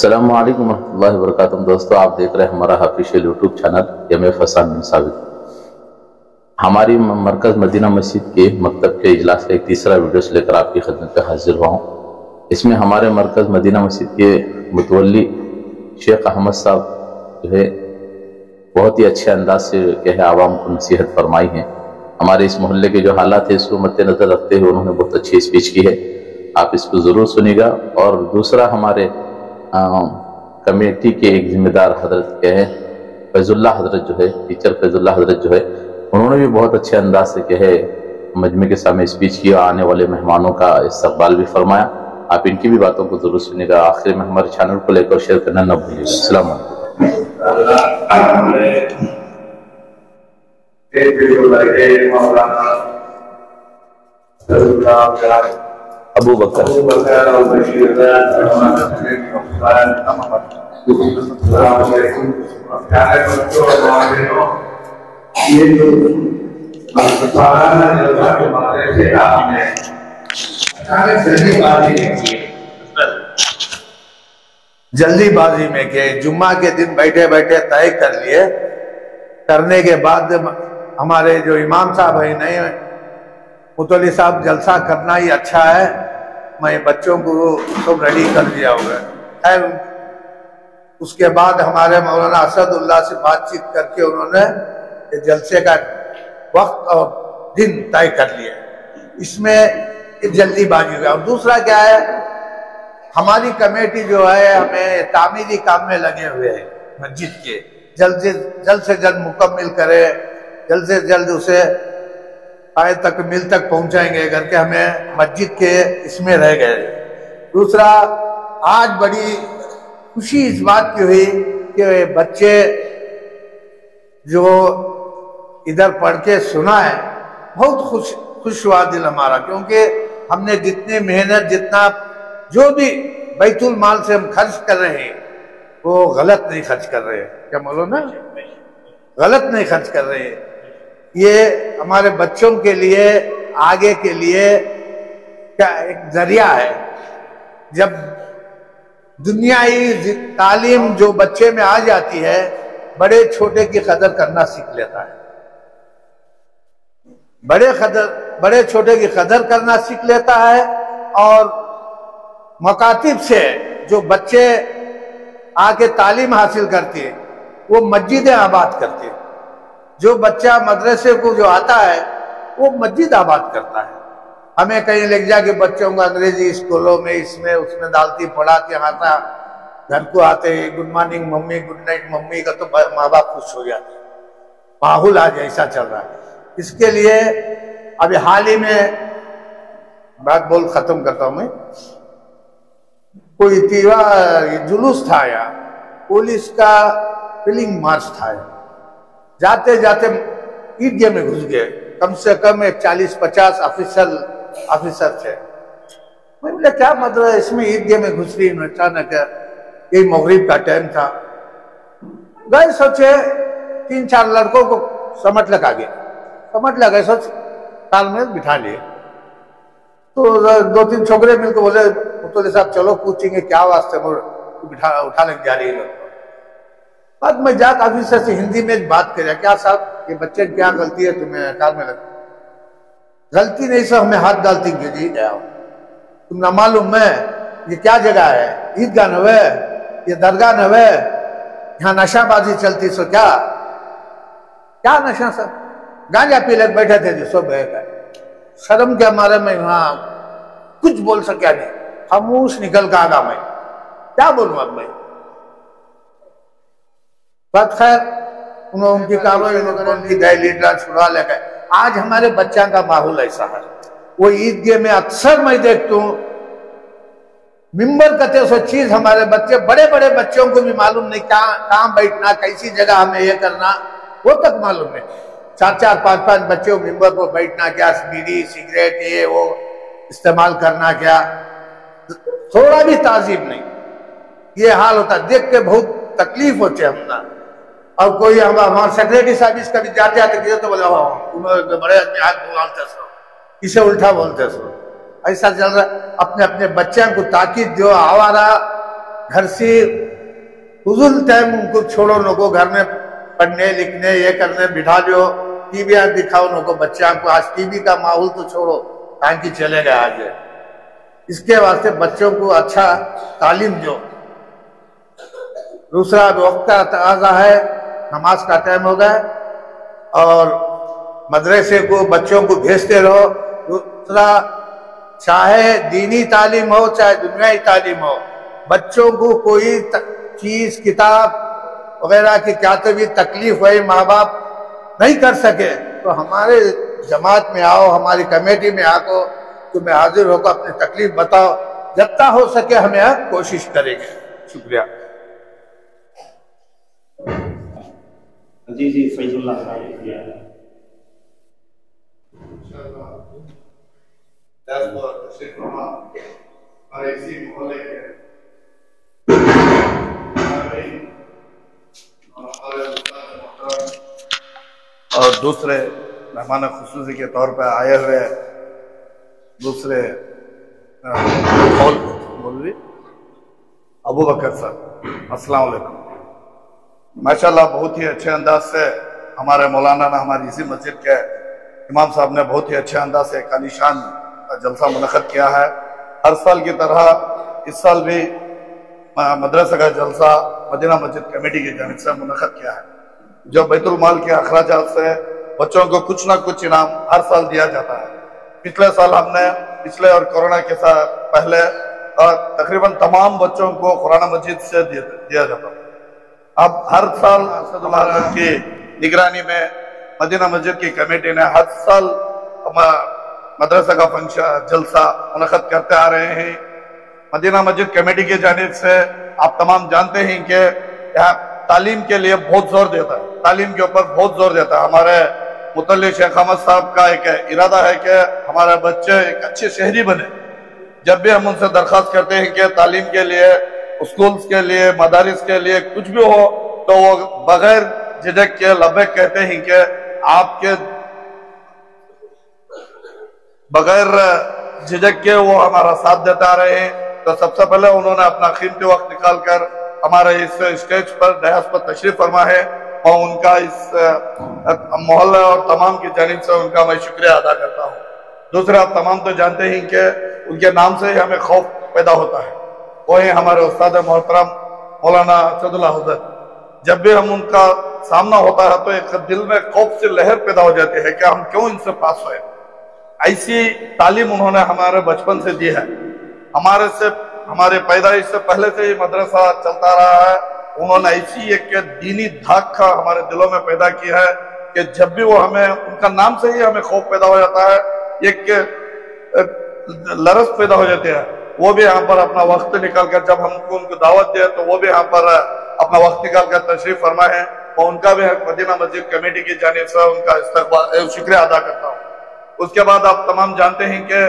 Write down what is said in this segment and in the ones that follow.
السلام علیکم ورحمۃ اللہ وبرکاتہ دوستو، آپ دیکھ رہے ہیں ہمارا آفیشیل یوٹیوب چینل یم فسان بن ثابت۔ ہماری مرکز مدینہ مسجد کے مکتب کے اجلاس کا ایک تیسرا ویڈیو سے لے کر آپ کی خدمت پہ حاضر ہوا ہوں۔ اس میں ہمارے مرکز مدینہ مسجد کے متولی شیخ احمد صاحب جو ہے بہت ہی اچھے انداز سے عوام کو نصیحت فرمائی ہے۔ ہمارے اس محلے کے جو حالات ہیں اس کو مد نظر رکھتے ہوئے انہوں نے بہت اچھی اسپیچ کی ہے، آپ اس کو ضرور سنیے گا۔ اور دوسرا ہمارے کمیٹی کے ایک ذمہ دار حضرت کے ہیں فیض اللہ حضرت جو ہے، ٹیچر فیض اللہ حضرت جو ہے، انہوں نے بھی بہت اچھے انداز سے مجمع کے سامنے اسپیچ کی اور آنے والے مہمانوں کا استقبال بھی فرمایا۔ آپ ان کی بھی باتوں کو ضرور سنیے گا۔ آخر میں ہمارے چینل کو لے کر شیئر کرنا نہ بھولیے گا۔ السلام علیکم۔ ابو بکر جلدی بازی میں کہ جمعہ کے دن بیٹھے بیٹھے طے کر لیے، کرنے کے بعد ہمارے جو امام صاحب ہیں نہیں متولی صاحب جلسہ کرنا ہی اچھا ہے، میں بچوں کو سب ریڈی کر دیا ہوگا۔ خیر اس کے بعد ہمارے مولانا اسد اللہ سے بات چیت کر کے انہوں نے جلسے کا وقت اور دن طے کر لیا۔ اس میں جلدی بازی ہوگا۔ اور دوسرا کیا ہے، ہماری کمیٹی جو ہے ہمیں تعمیری کام میں لگے ہوئے ہیں مسجد کے، جلد سے جلد مکمل کرے، جلد سے جلد اسے تکمیل تک پہنچائیں گے کر کے ہمیں مسجد کے اس میں رہ گئے۔ دوسرا آج بڑی خوشی اس بات کی ہوئی کہ بچے جو ادھر پڑھ کے سنا ہے، بہت خوش ہوا دل ہمارا، کیونکہ ہم نے جتنے محنت جتنا جو بھی بیت المال سے ہم خرچ کر رہے ہیں وہ غلط نہیں خرچ کر رہے ہیں۔ کیا مولانا غلط نہیں خرچ کر رہے ہیں، یہ ہمارے بچوں کے لیے آگے کے لیے کیا ایک ذریعہ ہے۔ جب دنیائی تعلیم جو بچے میں آ جاتی ہے، بڑے چھوٹے کی قدر کرنا سیکھ لیتا ہے، بڑے چھوٹے کی قدر کرنا سیکھ لیتا ہے۔ اور مکاتب سے جو بچے آ کے تعلیم حاصل کرتے ہیں وہ مسجدیں آباد کرتے ہیں۔ جو بچہ مدرسے کو جو آتا ہے وہ مسجد آباد کرتا ہے۔ ہمیں کہیں لے جا کے بچوں کو انگریزی اسکولوں میں اس میں ڈالتی پڑھا کے آتا، گھر کو آتے ہیں good morning mummy, good night mummy کا تو ماں باپ خوش ہو جاتے ہیں۔ ماحول آج ایسا چل رہا ہے۔ اس کے لیے ابھی حال ہی میں بات بول ختم کرتا ہوں میں، کوئی جلوس تھا یا پولیس کا فلنگ مارچ تھا، جاتے جاتے عیدگاہ میں گھس گئے، کم سے کم 40-50 آفیسر تھے۔ میں بولے کیا مطلب ہے اس میں عیدگاہ میں گھس رہی؟ اچانک یہی مغرب کا ٹائم تھا، گئے سوچے 3-4 لڑکوں کو سمجھ لگا سوچ تال میں بٹھا لیے۔ تو 2-3 چھوکرے مل کے بولے متولی صاحب چلو پوچھیں گے کیا واسطے اٹھا لے جا رہی ہے۔ بعد میں جا کے آفیسر سے ہندی میں بات کریا، کیا صاحب یہ بچے کیا غلطی ہے تمہیں کار میں لگا؟ غلطی نہیں سر، ہمیں ہاتھ ڈالتی کہ جی گیا تم نہ معلوم میں یہ کیا جگہ ہے، عیدگاہ نہ ہوئے، یہ درگاہ نہ ہوئے، یہاں نشہ بازی چلتی سو کیا نشہ سر؟ گانجا پی لے بیٹھے تھے جو سب بہ گئے۔ شرم کے ہمارے میں وہاں کچھ بول سکیا نہیں، خاموش نکل کے آگا میں کیا بولوں اب میں۔ بات خیر انہوں ان کی کاروائی ان کی گئے لیڈر چھڑا لے گئے۔ آج ہمارے بچوں کا ماحول ایسا ہے، وہ عیدگاہ میں اکثر میں دیکھتا ہوں ممبر کہتے سو چیز ہمارے بچے بڑے بچوں کو بھی معلوم نہیں کہاں بیٹھنا، کیسی جگہ ہمیں یہ کرنا وہ تک معلوم نہیں۔ 4-5 بچوں ممبر کو بیٹھنا کیا، بیڑی سگریٹ یہ وہ استعمال کرنا کیا، تھوڑا بھی تعظیم نہیں۔ یہ حال ہوتا دیکھ کے بہت تکلیف ہوتے ہم نا۔ اور کوئی ہمارے سیکریٹری صاحب اس کا بھی جاتے تو بولے بڑے آدمی ہاتھ بولتے سو، اسے الٹا بولتے سو، ایسا چل رہا ہے۔ اپنے بچوں کو تاکید دو، آوارہ घर से फुजुल टाइम उनको छोड़ो, उनको घर में पढ़ने लिखने ये करने बिठा दो, टीवी दिखाओ उनको बच्चा को। आज टीवी का माहौल तो छोड़ो, कहाँ की चलेगा आगे। इसके वास्ते बच्चों को अच्छा तालीम दो। दूसरा वक्त का तकाज़ा है, नमाज का टाइम हो गया और मदरसे को बच्चों को भेजते रहो। दूसरा, चाहे दीनी तालीम हो चाहे दुनियाई तालीम हो, बच्चों को कोई चीज किताब वगैरह की क्या तो भी तकलीफ हुई माँ बाप नहीं कर सके तो हमारे जमात में आओ, हमारी कमेटी में आको, तुम्हें हाजिर होकर अपनी तकलीफ बताओ। जितना हो सके हम यहाँ कोशिश करेंगे। शुक्रिया। जी फैजुल्लाह साहब। और दूसरे मेहमान खुसूसी के तौर पर आए हुए दूसरे मौलवी अबू बकर साहब, अस्सलाम वालेकुम। माशाल्लाह बहुत ही अच्छे अंदाज से हमारे मौलाना ने, हमारी इसी मस्जिद के इमाम साहब ने बहुत ही अच्छे अंदाज से एक आलीशान जलसा मुनक़्क़द किया है। हर साल की तरह इस साल भी मदरसा का जलसा मदीना मस्जिद कमेटी की जानिब से मुनक़्क़द किया है। जो बैतुल माल के अखराजात से बच्चों को कुछ ना कुछ इनाम हर साल दिया जाता है। पिछले साल हमने पिछले और कोरोना के साथ पहले तकरीबन तमाम बच्चों को कुरान मजीद से दिया जाता है। अब हर साल की निगरानी में मदीना मस्जिद की कमेटी ने हर साल मदरसा का फंक्शन जलसा मुनक़्क़द करते आ रहे हैं। मदीना मस्जिद कमेटी की जानिब से आप तमाम जानते हैं कि यहाँ तालीम के लिए बहुत जोर देता है, तालीम के ऊपर बहुत जोर देता है। हमारे मुतल्ली शेख अहमद साहब का एक इरादा है कि हमारे बच्चे एक अच्छे शहरी बने। जब भी हम उनसे दरख्वास्त करते हैं कि तालीम के लिए, स्कूल्स के लिए, मदारिस के लिए कुछ भी हो, तो वो बगैर झिझक के लब्बैक कहते हैं कि आपके बगैर झिझक के वो हमारा साथ देते आ रहे हैं। तो सबसे पहले उन्होंने अपना कीमती वक्त निकालकर हमारे इस स्टेज पर डयास पर तशरीफ फरमा है और उनका इस मोहल्ले और तमाम की जानिब से उनका मैं शुक्रिया अदा करता हूँ। दूसरा, आप तमाम तो जानते हैं कि उनके नाम से ही हमें खौफ पैदा होता है। वो है हमारे उस्ताद मोहतरम मौलाना असदुल्लाह हुज़ैर। जब भी हम उनका सामना होता है तो एक दिल में खौफ से लहर पैदा हो जाती है कि हम क्यों इनसे पास हुए। ऐसी तालीम उन्होंने हमारे बचपन से दी है। हमारे पैदाइश से पहले से ही मदरसा चलता रहा है। उन्होंने ऐसी एक दीनी धाक का हमारे दिलों में पैदा किया है कि जब भी वो हमें, उनका नाम से ही हमें खौफ पैदा हो जाता है, एक लरस पैदा हो जाती है। वो भी यहाँ पर अपना वक्त निकाल कर, जब हमको उनको दावत दे तो वो भी यहाँ पर अपना वक्त निकाल कर तशरीफ फरमा है और उनका भी मदीना मस्जिद कमेटी की जानिब से उनका इस्तकबाल शुक्रिया अदा करता हूँ। उसके बाद आप तमाम जानते हैं कि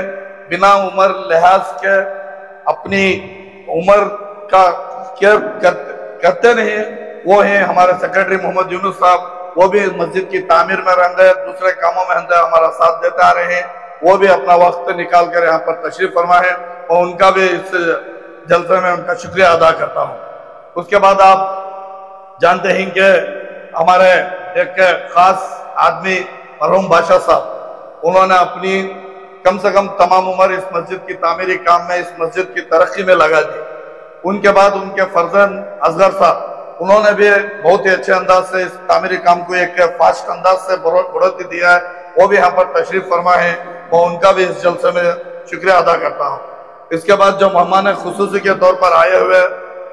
बिना उम्र लिहाज के अपनी उम्र का केयर करते नहीं, वो हैं हमारे सेक्रेटरी मोहम्मद यूनुस साहब। वो भी मस्जिद की तामीर में रह गए, दूसरे कामों में हमारा साथ देते आ रहे हैं। वो भी अपना वक्त निकाल कर यहाँ पर तशरीफ फरमा है और उनका भी इस जलसे में उनका शुक्रिया अदा करता हूँ। उसके बाद आप जानते हैं कि हमारे एक खास आदमी मरहूम बादशाह साहब, उन्होंने अपनी कम से कम तमाम उम्र इस मस्जिद की तामीरी काम में, इस मस्जिद की तरक्की में लगा दी। उनके बाद उनके फर्जंद असगर साहब, उन्होंने भी बहुत ही अच्छे अंदाज से इस तामीरी काम को एक फास्ट अंदाज से बढ़ोतरी दिया है। वो भी यहाँ पर तशरीफ फरमा है और उनका भी इस जलसे में शुक्रिया अदा करता हूँ। इसके बाद जो मेहमान खुसूसी के तौर पर आए हुए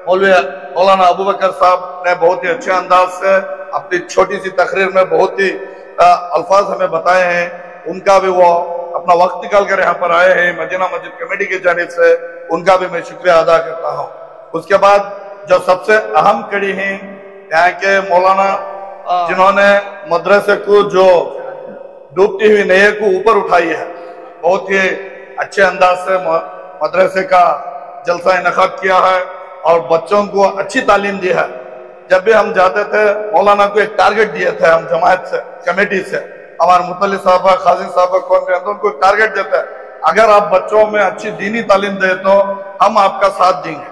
मौलाना अबू बकर साहब ने बहुत ही अच्छे अंदाज से अपनी छोटी सी तकरीर में बहुत ही अल्फाज हमें बताए हैं। उनका भी वो अपना वक्त निकाल कर यहाँ पर आए हैं मदीना मस्जिद कमेटी की जानिब से, उनका भी मैं शुक्रिया अदा करता हूँ। उसके बाद जो सबसे अहम कड़ी है यहाँ के मौलाना, जिन्होंने मदरसे को जो डूबती हुई नहर को ऊपर उठाई है, बहुत ही अच्छे अंदाज से मदरसे का जलसा इनकाद किया है और बच्चों को अच्छी तालीम दी है। जब भी हम जाते थे, मौलाना को एक टारगेट दिए थे हम जमात से, कमेटी से, हमारे मुतल्ली साहब, खाजी साहब कौन रहते हैं, उनको टारगेट देते हैं, अगर आप बच्चों में अच्छी दीनी तालीम दे तो हम आपका साथ देंगे।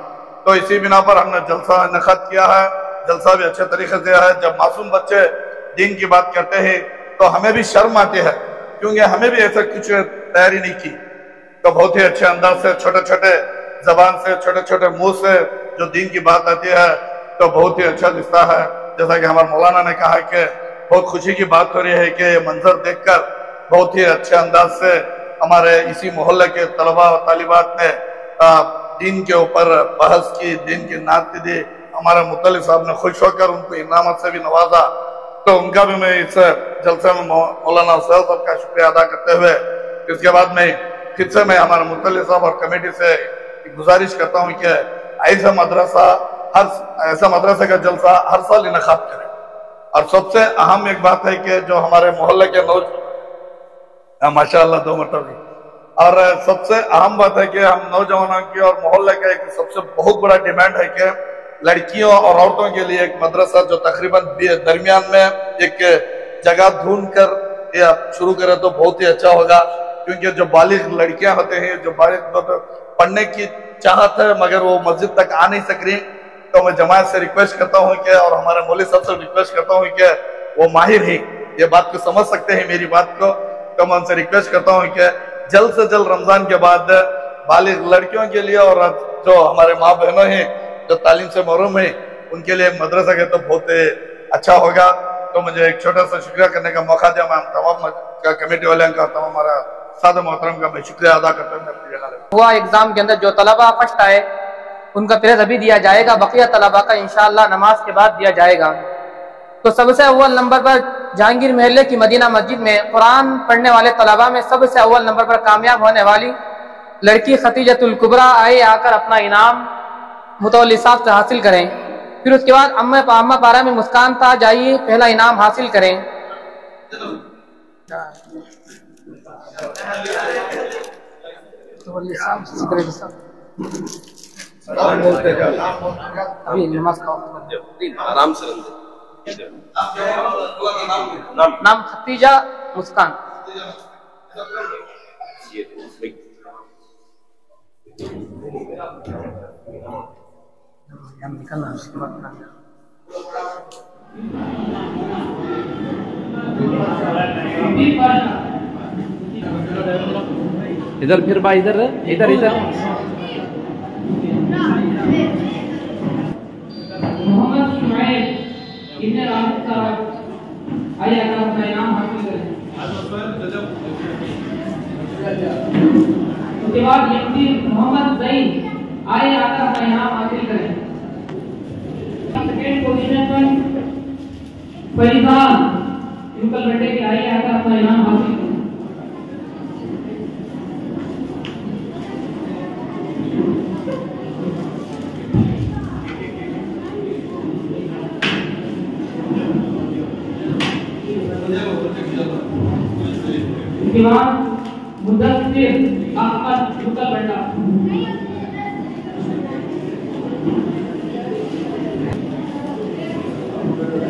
تو اسی بنا پر ہم نے جلسہ انعقاد کیا ہے. جلسہ بھی اچھے طریقے سے ہے. جب معصوم بچے دین کی بات کرتے ہیں تو ہمیں بھی شرم آتی ہے، کیونکہ ہمیں بھی ایسا کچھ تیاری نہیں کی. تو بہت ہی اچھے انداز سے، چھوٹے چھوٹے زبان سے، چھوٹے چھوٹے منہ سے جو دین کی بات آتی ہے تو بہت ہی اچھا دکھتا ہے. جیسا کہ ہمارے مولانا نے کہا کہ بہت خوشی کی بات ہو رہی ہے کہ یہ منظر دیکھ کر بہت ہی اچھے انداز سے ہمارے اسی محلے کے طلباء و طالبات نے دین کے اوپر بحث کی، دین کی نعت دی. ہمارے مطلع صاحب نے خوش ہو کر ان کو انعامات سے بھی نوازا. تو ان کا بھی میں اس جلسے میں مولانا صاحب کا شکریہ ادا کرتے ہوئے اس کے بعد میں پھر سے میں ہمارے مطلع صاحب اور کمیٹی سے گزارش کرتا ہوں کہ ایسا مدرسہ کا جلسہ ہر سال انعقاد کریں. اور سب سے اہم ایک بات ہے کہ جو ہمارے محلے کے ماشاءاللہ 2 مرتبہ، اور سب سے اہم بات ہے کہ ہم نوجوانوں کی اور محلے کا ایک سب سے بہت بڑا ڈیمانڈ ہے کہ لڑکیوں اور عورتوں کے لیے ایک مدرسہ جو تقریباً درمیان میں ایک جگہ ڈھونڈ کر شروع کرے تو بہت ہی اچھا ہوگا. کیونکہ جو بالغ لڑکیاں ہوتے ہیں، جو بالغ پڑھنے کی چاہت ہے مگر وہ مسجد تک آ نہیں سک رہی، تو میں جماعت سے ریکویسٹ کرتا ہوں کہ اور ہمارے مولوی صاحب سے ریکویسٹ کرتا ہوں کہ وہ ماہر ہی یہ بات کو سمجھ سکتے ہیں میری بات کو. تو میں ان سے ریکویسٹ کرتا ہوں کہ جلد سے جلد رمضان کے بعد بالغ لڑکیوں کے لیے اور جو ہمارے ماں بہنوں ہیں جو تعلیم سے محروم ہیں ان کے لیے ایک مدرسہ کے تو بہت اچھا ہوگا. تو مجھے ایک چھوٹا سا شکریہ کرنے کا موقع دیا. میں تمام کمیٹی والوں کا، تمام ہمارا سادہ محترم کا میں شکریہ ادا کرتا ہوں. اپنی جگہ ہوا ایگزام کے اندر جو طلبہ فرسٹ آئے ان کا پریز ابھی دیا جائے گا، بقیہ طلبہ کا انشاءاللہ نماز کے بعد دیا جائے گا. تو سب سے اول نمبر پر جہانگیر محلے کی مدینہ مسجد میں قرآن پڑھنے والے طلبہ میں سب سے اول نمبر پر کامیاب ہونے والی لڑکی ختیجۃ الکبریٰ آئے آ کر اپنا انعام متولی صاحب سے حاصل کریں. پھر اس کے بعد امہ پارا میں مسکان تھا، جائیے پہلا انعام حاصل کریں. نام ختیجہ مسکان. ادھر پھر بھائی ادھر ادھر ادھر محمد شعیب ابن راشد صاحب آئیے اگر اپنا انعام حاصل کریں. اس کے بعد یقین محمد زین آئیے اگر اپنا انعام حاصل کریں. سیکنڈ پوزیشن پر فیضان یوکل بیٹے کے آئیے اگر اپنا انعام حاصل کریں. دیوان مدثر احمد یوکل بیٹا.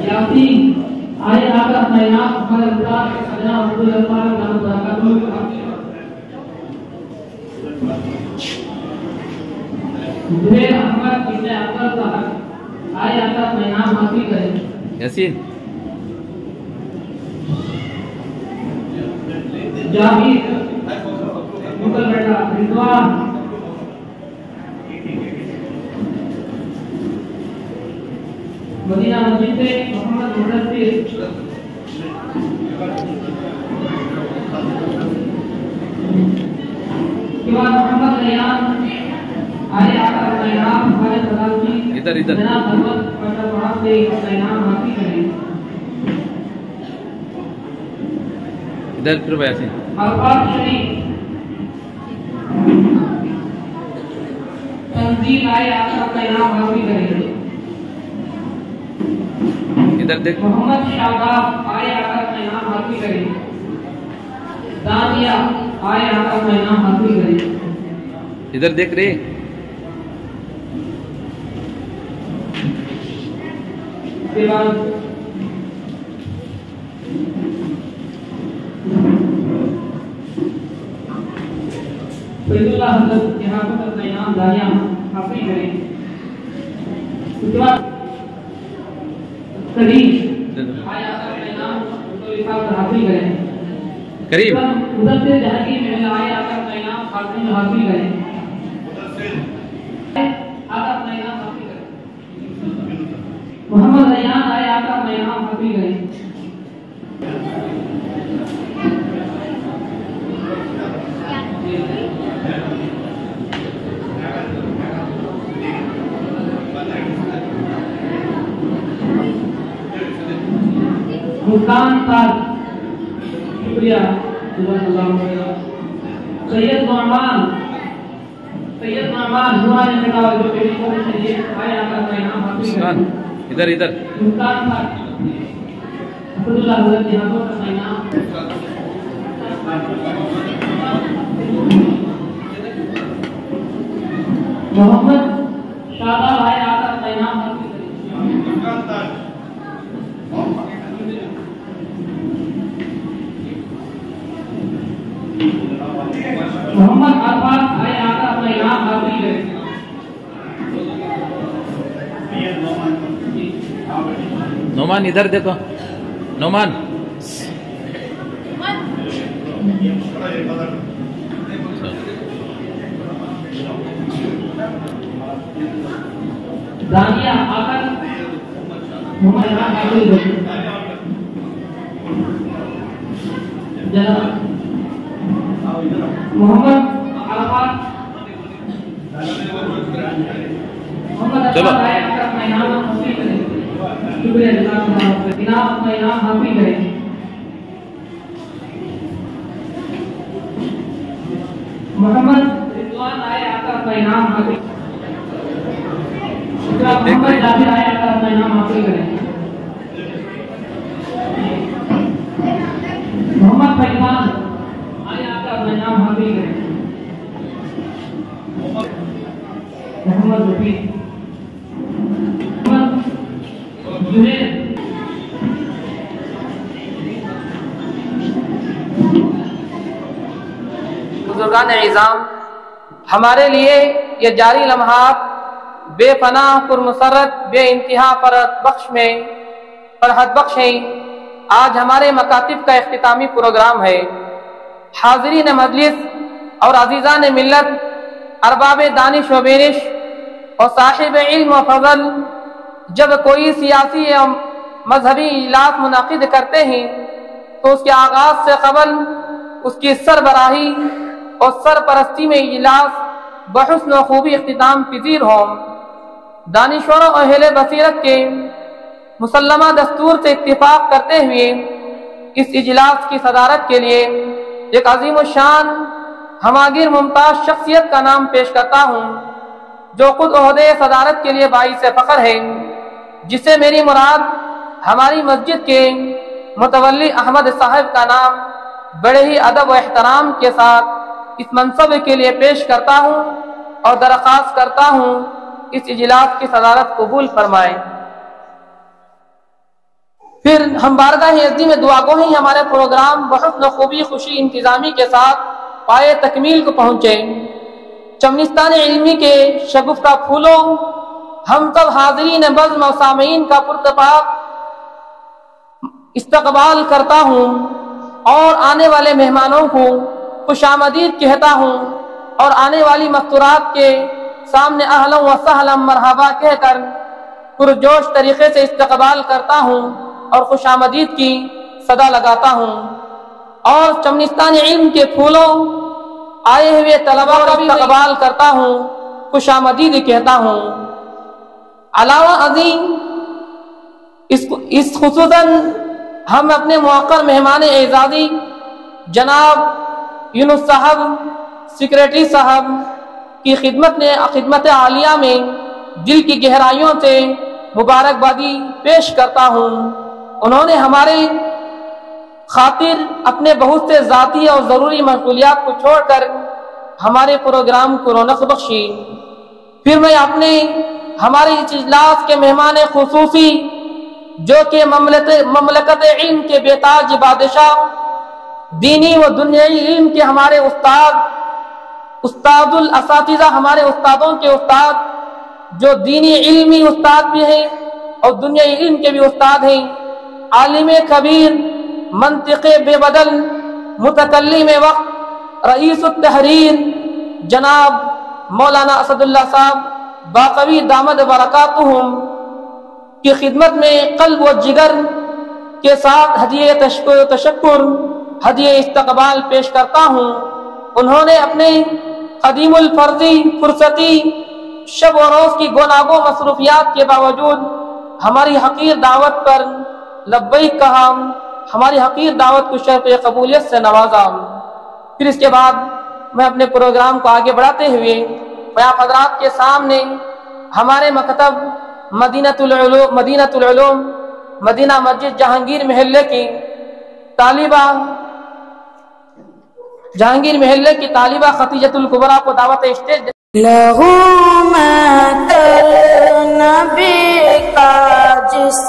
یاسین آئے آگر اپنا انعام ہمارے اللہ کے خزانہ عبداللہ نام برکاتہ. زبیر احمد ابن اکبر صاحب آئے آگر اپنا انعام حاصل کریں. یاسین جاوید یوکل بیٹا. رضوان مدینہ مسجد سے محمد مدثر. کے بعد محمد ریان آئے آقا اپنا انعام ہمارے صدارتی ادھر ادھر جناب حضرت پٹر صاحب سے اپنا انعام حاصل کریں. ادھر پھر بھائی یاسین الفاظ شریف تنزیل آئے آقا اپنا انعام حاصل کریں. ادھر دیکھ محمد شاداب آئے آقا اپنا انعام حاصل کریں. دانیہ آئے آقا اپنا انعام حاصل کریں. ادھر دیکھ رہے اس کے بعد فیض اللہ حضرت یہاں پر اپنا انعام دانیہ حاصل کریں. उसके बाद करीब आया अपने नाम तो इफाद हासिल करें करीब उधर से जहांगीर महल आया अपना इनाम हासिल करें आका अपना इनाम हासिल करें मोहम्मद रैयान आया आका अपना इनाम हासिल करें मुस्कान साहब शुक्रिया सैयद नौमान नुरानी निकाल जो बेटी को चाहिए आए आकर का इनाम हासिल करें इधर इधर मुस्कान साहब अब्दुल्लाह हजरत यहाँ को का इनाम मोहम्मद शादाब आए आकर का इनाम हासिल करें मोहम्मद अरफात आए आकर अपना इनाम हासिल करें नोमान इधर देखो नोमान दानिया आकर मोहम्मद इनाम हासिल करें जनाब मोहम्मद अरफात चलो अपना इनाम हासिल करें शुक्रिया जनाब अपना इनाम हासिल करें मोहम्मद रिजवान आए आकर अपना इनाम हासिल मोहम्मद जाबिर आए आकर अपना इनाम हासिल करें मोहम्मद फैजान आए आकर अपना इनाम हासिल करें मोहम्मद रफी मोहम्मद जुनैद बुजुर्गान इज़ाम, हमारे लिए ये जारी लम्हात बेपनाह पुरमसरत बे इंतहा फरहत बख्श है। आज हमारे मकातिब का इख्तितामी प्रोग्राम है। हाज़रीन मजलिस और अज़ीज़ान मिल्लत, अरबाब दानिश व बेनिश और साहिब इल्म व फज़ल जब कोई सियासी या मजहबी इजलास मुनाकिद करते हैं तो उसके आगाज से कबल उसकी सरबराही और सरपरस्ती में इजलास बहुस्न व खूबी इख्तिताम पजीर हों। दानिश्वरों और अहले बसीरत के मुसल्लमा दस्तूर से इत्तिफाक करते हुए इस इजलास की सदारत के लिए एक अजीम शान हमागिर मुमताज शख्सियत का नाम पेश करता हूँ, जो खुद ओहदे सदारत के लिए बाइस फ़ख्र है, जिसे मेरी मुराद हमारी मस्जिद के मुतवल्ली अहमद साहब का नाम बड़े ही अदब व एहतराम के साथ इस मनसब के लिए पेश करता हूँ और दरख्वास्त करता हूँ इस इजलास की सदारत कबूल फरमाएं। फिर हम बारगाह यज़दी में दुआगो ही हमारे प्रोग्राम बहुत खूबी खुशी इंतजामी के साथ पाए तकमील को पहुँचे। चमनिस्तान इल्मी के शगुफ्ता फूलों, हम सब हाज़रीन बज़्म और सामीन का पुरतपाक इस्तकबाल करता हूँ और आने वाले मेहमानों को खुशामदीद कहता हूँ और आने वाली मस्तूरात के सामने अहलन व सहलन मरहबा कहकर पुरजोश तरीके से इस्तकबाल करता हूँ और खुशामदीद की सदा लगाता हूँ। और चमनिस्तान इल्म के फूलों, आए हुए तलबा का भी इस्तकबाल करता हूँ, खुशामदीद कहता हूँ। अलावा अजीम इस खुसूसन हम अपने मुअक्कर मेहमान एजाज़ी जनाब यूनुस साहब, सेक्रेटरी साहब की खिदमत आलिया में दिल की गहराइयों से मुबारकबादी पेश करता हूँ। उन्होंने हमारे खातिर अपने बहुत से ज़ाती और ज़रूरी मशगूलियात को छोड़कर हमारे प्रोग्राम को रौनक बख्शी। फिर मैं अपने हमारे इस इजलास के मेहमान खुसूसी, जो कि ममलकत इल्म के बेताज बादशाह, दीनी व दुनियाई इल्म के हमारे उस्तादुल असातिज़ा, हमारे उस्तादों के उस्ताद जो दीनी इल्मी उस्ताद भी हैं और दुनियाई इल्म के भी उस्ताद हैं, आलिम कबीर, मंतिक़े बेबदल, मुतकल्लिम वक्त, रईस तहरीर जनाब मौलाना असदुल्लाह साहब बाक़वी दामद बरकातुहुम की खिदमत में क़ल्ब व जिगर के साथ हदिये तशक्कुर, हदिये इस्तक़बाल पेश करता हूँ। उन्होंने अपने क़दीमुल फ़र्ज़ी फुर्सती शब व रोज़ की गुनागो मसरूफियात के बावजूद हमारी हक़ीर दावत पर लब्बैक कहा, हमारी हक़ीर दावत को शर्फ़ कबूलियत से नवाजा। फिर इसके बाद मैं अपने प्रोग्राम को आगे बढ़ाते हुए मैं आप हज़रात के सामने हमारे मकतब मदीनतुल उलूम मदीना मस्जिद जहांगीर महल्ले की तालिबा खतीजतुल कुबरा को दावत स्टेज नबी का जिस